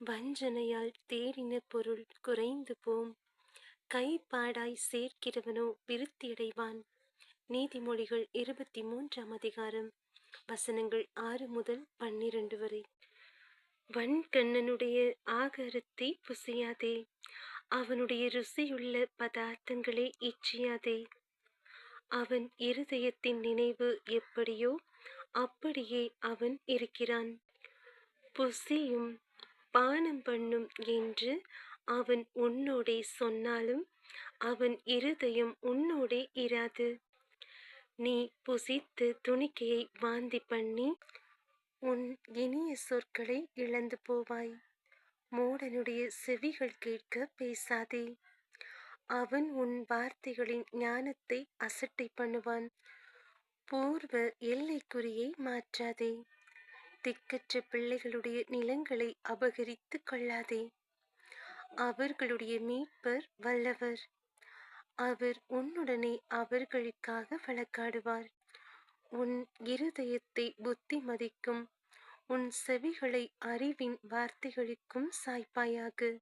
வஞ்சனையால் தேடின பொருள் குறைந்து போம். கைப்பாடாய் சேர்க்கிறவனோ விருத்தியடைவான். நீதிமொழிகள் 23ஆம் அதிகாரம் வசனங்கள் 6 முதல் 12 வரை. வன்கண்ணனுடைய ஆகாரத்தை புசியாதே, அவனுடைய ருசியுள்ள பதார்த்தங்களை இச்சியாதே. அவன் இருதயத்தின் நினைவு எப்படியோ அப்படியே அவன் இருக்கிறான். புசியும் பானம் பண்ணும் என்று அவன் உன்னோடே சொன்னாலும் அவன் இருதயம் உன்னோடே இராது. நீ புசித்து துணிக்கையை வாந்தி பண்ணி உன் இனிய சொற்களை இழந்து போவாய். மூடனுடைய செவிகள் கேட்க பேசாதே, அவன் உன் வார்த்தைகளின் ஞானத்தை அசட்டை பண்ணுவான். பூர்வ எல்லைக்குறியை மாற்றாதே, திக்கற்ற பிள்ளைகளுடைய நிலங்களை அபகரித்து கொள்ளாதே. அவர்களுடைய மீட்பர் வல்லவர், அவர் உன்னுடனே அவர்களுக்காக வழக்காடுவார். உன் இருதயத்தை புத்திமதிக்கும், உன் செவிகளை அறிவின் வார்த்தைகளுக்கும் சாய்ப்பாயாக.